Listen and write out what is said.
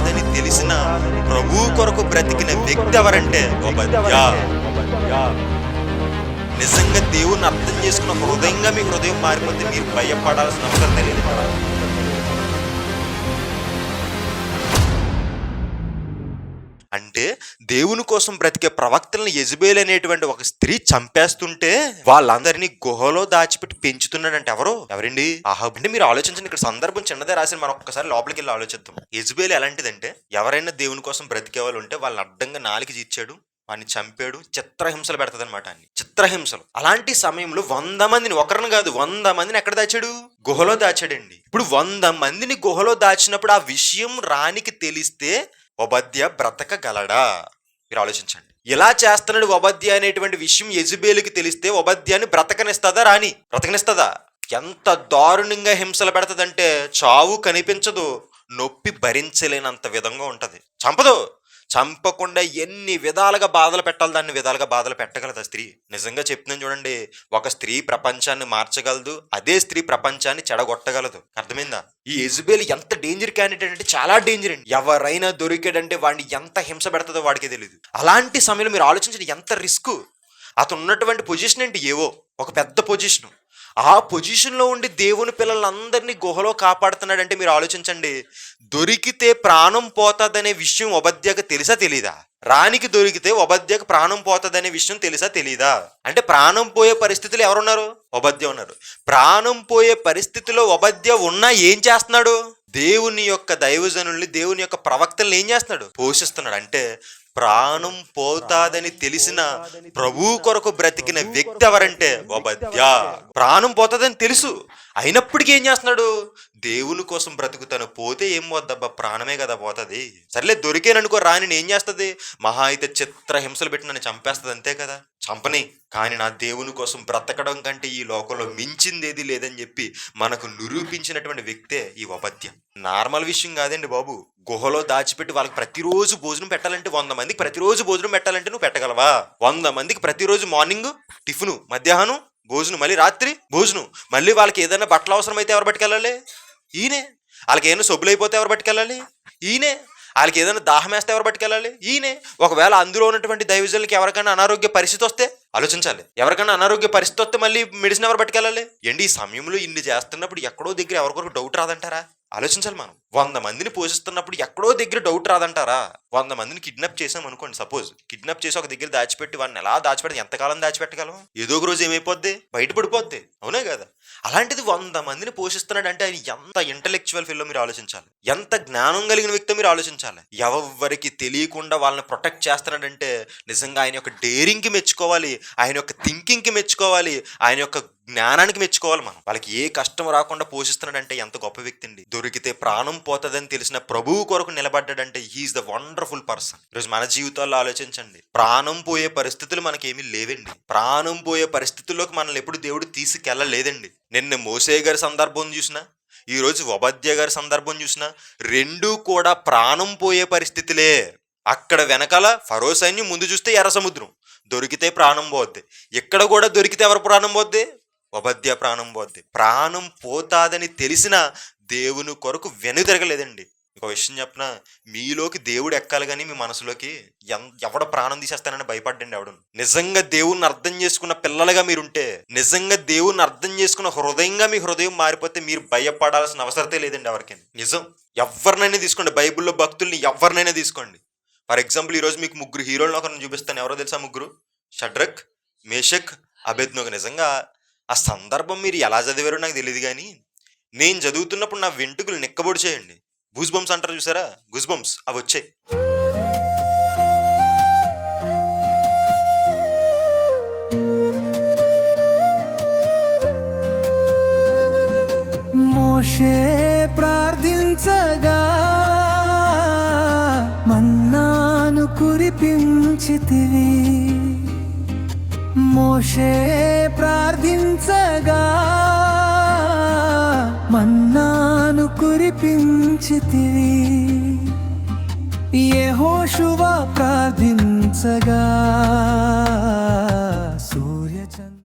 పోతాదని తెలిసిన ప్రభు కొరకు బ్రతికిన వ్యక్తి ఎవరంటే ఓబద్యా. నిజంగా దేవుణ్ణి అర్థం చేసుకున్న హృదయంగా మీ హృదయం మారిపోతే మీరు భయపడాల్సిన అవసరం తెలియదు. అంటే దేవుని కోసం బ్రతికే ప్రవక్తలను యెజబెల్ అనేటువంటి ఒక స్త్రీ చంపేస్తుంటే వాళ్ళందరినీ గుహలో దాచిపెట్టి పెంచుతున్నాడంటే ఎవరండి? అహాబు. అంటే మీరు ఆలోచించండి, ఇక్కడ సందర్భం చిన్నదే రాసి మనం ఒక్కసారి లోపలికి వెళ్ళి ఆలోచిద్దాం. యెజబెల్ ఎలాంటిదంటే, ఎవరైనా దేవుని కోసం బ్రతికే వాళ్ళు ఉంటే వాళ్ళని అడ్డంగా నాలికి చీర్చాడు, వాడిని చంపాడు, చిత్రహింసలు పెడతాది అనమాట. చిత్రహింసలు. అలాంటి సమయంలో 100 మందిని, ఒకరిని కాదు 100 మందిని ఎక్కడ దాచాడు? గుహలో దాచాడండి. ఇప్పుడు 100 మందిని గుహలో దాచినప్పుడు ఆ విషయం రాణికి తెలిస్తే ఓబద్యా బ్రతకగలడా? మీరు ఆలోచించండి. ఇలా చేస్తున్నాడు ఓబద్యా అనేటువంటి విషయం యెజబెలుకి తెలిస్తే ఓబద్యాని బ్రతకనిస్తుందా రాణి? బ్రతకనిస్తుందా? ఎంత దారుణంగా హింసలు పెడతదంటే చావు కనిపించదు, నొప్పి భరించలేనంత విధంగా ఉంటది. చంపదు, చంపకుండా ఎన్ని విధాలుగా బాధలు పెట్టాలి దాన్ని విధాలుగా బాధలు పెట్టగలదు ఆ స్త్రీ. నిజంగా చెప్తున్నాను చూడండి, ఒక స్త్రీ ప్రపంచాన్ని మార్చగలదు, అదే స్త్రీ ప్రపంచాన్ని చెడగొట్టగలదు. అర్థమైందా? ఈ యెజబెల్ ఎంత డేంజర్ క్యాండిడేట్ అంటే చాలా డేంజర్ అండి. ఎవరైనా దొరికాడంటే వాడిని ఎంత హింస పెడతాదో వాడికే తెలియదు. అలాంటి సమయంలో మీరు ఆలోచించండి, ఎంత రిస్క్. అతను ఉన్నటువంటి పొజిషన్ ఏంటి? ఏవో ఒక పెద్ద పొజిషన్. ఆ పొజిషన్లో ఉండి దేవుని పిల్లలందరినీ గుహలో కాపాడుతున్నాడంటే మీరు ఆలోచించండి, దొరికితే ప్రాణం పోతుందనే విషయం ఓబద్యాకు తెలుసా తెలీదా? రాణికి దొరికితే ఓబద్యాకు ప్రాణం పోతుందనే విషయం తెలుసా తెలీదా? అంటే ప్రాణం పోయే పరిస్థితులు ఎవరున్నారు? ఓబద్యా ఉన్నారు. ప్రాణం పోయే పరిస్థితిలో ఓబద్యా ఉన్నా ఏం చేస్తున్నాడు? దేవుని యొక్క దైవజనుల్ని, దేవుని యొక్క ప్రవక్తల్ని ఏం చేస్తున్నాడు? పోషిస్తున్నాడు. అంటే ప్రాణం పోతాదని తెలిసిన ప్రభు కొరకు బ్రతికిన వ్యక్తి ఎవరంటే ఓబద్యా. ప్రాణం పోతాదని తెలుసు, అయినప్పటికీ ఏం చేస్తున్నాడు? దేవుని కోసం బ్రతుకుతాను, పోతే ఏం పోద్దబ్బా, ప్రాణమే కదా పోతుంది. సర్లే దొరికేననుకో రాణిని ఏం చేస్తుంది? మహా అయితే చిత్రహింసలు పెట్టి నన్ను చంపేస్తుంది, అంతే కదా. చంపని, కానీ నా దేవుని కోసం బ్రతకడం కంటే ఈ లోకంలో మించింది ఏది లేదని చెప్పి మనకు నిరూపించినటువంటి వ్యక్తే ఈ ఓబద్యా. నార్మల్ విషయం కాదండి బాబు. గుహలో దాచిపెట్టి వాళ్ళకి ప్రతిరోజు భోజనం పెట్టాలంటే, 100 మందికి ప్రతిరోజు భోజనం పెట్టాలంటే నువ్వు పెట్టగలవా? 100 మందికి ప్రతిరోజు మార్నింగ్ టిఫిను, మధ్యాహ్నం భోజనం, మళ్ళీ రాత్రి భోజనం, మళ్ళీ వాళ్ళకి ఏదైనా బట్టలు అవసరమైతే ఎవరు పట్టుకెళ్ళాలి? ఈయనే. వాళ్ళకి ఏదైనా సబ్బులు అయిపోతే ఎవరు పట్టుకెళ్ళాలి? ఈయనే. వాళ్ళకి ఏదైనా దాహం వేస్తే ఎవరు పట్టుకెళ్ళాలి? ఈయనే. ఒకవేళ అందులో ఉన్నటువంటి దైవజనులకి ఎవరికైనా అనారోగ్య పరిస్థితి వస్తే ఆలోచించాలి. ఎవరికైనా అనారోగ్య పరిస్థితి వస్తే మళ్ళీ మెడిసిన్ ఎవరు పట్టుకెళ్ళాలి? ఏంటి ఈ సమయంలో ఇన్ని చేస్తున్నప్పుడు ఎక్కడో దగ్గర ఎవరికొరకు డౌట్ రాదంటారా? ఆలోచించాలి. మనం 100 మందిని పోషిస్తున్నప్పుడు ఎక్కడో దగ్గర డౌట్ రాదంటారా? 100 మందిని కిడ్నాప్ చేసాం అనుకోండి, సపోజ్ కిడ్నాప్ చేసి ఒక దగ్గర దాచిపెట్టి వాడిని ఎలా దాచిపెట్టి ఎంతకాలం దాచిపెట్టగలం? ఏదో ఒక రోజు ఏమైపోద్ది? బయటపడిపోద్ది, అవునే కదా. అలాంటిది 100 మందిని పోషిస్తున్నాడు అంటే ఆయన ఎంత ఇంటలెక్చువల్ ఫీల్లో మీరు ఆలోచించాలి, ఎంత జ్ఞానం కలిగిన వ్యక్తి మీరు ఆలోచించాలి. ఎవరికి తెలియకుండా వాళ్ళని ప్రొటెక్ట్ చేస్తున్నాడంటే నిజంగా ఆయన యొక్క డేరింగ్కి మెచ్చుకోవాలి, ఆయన యొక్క థింకింగ్కి మెచ్చుకోవాలి, ఆయన యొక్క జ్ఞానానికి మెచ్చుకోవాలి. మనం వాళ్ళకి ఏ కష్టం రాకుండా పోషిస్తున్నాడంటే ఎంత గొప్ప వ్యక్తి అండి. దొరికితే ప్రాణం పోతుందని తెలిసిన ప్రభువు కొరకు నిలబడ్డాడంటే హీఈస్ ద వండర్ఫుల్ పర్సన్. ఈరోజు మన జీవితాల్లో ఆలోచించండి, ప్రాణం పోయే పరిస్థితులు మనకేమీ లేవండి. ప్రాణం పోయే పరిస్థితుల్లోకి మనల్ని ఎప్పుడు దేవుడు తీసుకెళ్ళలేదండి. నిన్న మోసే గారి సందర్భం చూసినా, ఈ రోజు ఓబద్యా గారి సందర్భం చూసినా, రెండూ కూడా ప్రాణం పోయే పరిస్థితులే. అక్కడ వెనకాల ఫరో సైన్యం, ముందు చూస్తే ఎర్ర సముద్రం, దొరికితే ప్రాణం పోద్ది. ఇక్కడ కూడా దొరికితే ఎవరు ప్రాణం పోద్ది? ఓబద్యా ప్రాణం పోద్ది. ప్రాణం పోతాదని తెలిసిన దేవుని కొరకు వెనుతిరగలేదండి. ఒక విషయం చెప్పిన, మీలోకి దేవుడు ఎక్కాలి కానీ మీ మనసులోకి ఎవడ ప్రాణం తీసేస్తానని భయపడ్డండి ఎవడు. నిజంగా దేవుణ్ణి అర్థం చేసుకున్న పిల్లలుగా మీరుంటే, నిజంగా దేవుణ్ణి అర్థం చేసుకున్న హృదయంగా మీ హృదయం మారిపోతే మీరు భయపడాల్సిన అవసరతే లేదండి ఎవరికైనా. నిజం. ఎవరినైనా తీసుకోండి, బైబిల్లో భక్తుల్ని ఎవరినైనా తీసుకోండి. ఫర్ ఎగ్జాంపుల్ ఈరోజు మీకు 3 హీరోలను ఒకరిని చూపిస్తాను. ఎవరో తెలుసా? 3 షడ్రక్, మేషక్, అబేద్నెగో. నిజంగా ఆ సందర్భం మీరు ఎలా చదివారో నాకు తెలియదు, కానీ నేను చదువుతున్నప్పుడు నా వెంట్రుకలు నిక్కబొడి చేయండి. గూస్ బంప్స్ అంటారు చూసారా, గూస్ బంప్స్ అవి వచ్చాయి. మోషే ప్రార్థించగా మన్నాను కురిపించితివి. మోషే ప్రార్థించగా మన్నాను కురిపించితివి. యెహోషువ ప్రార్థించగా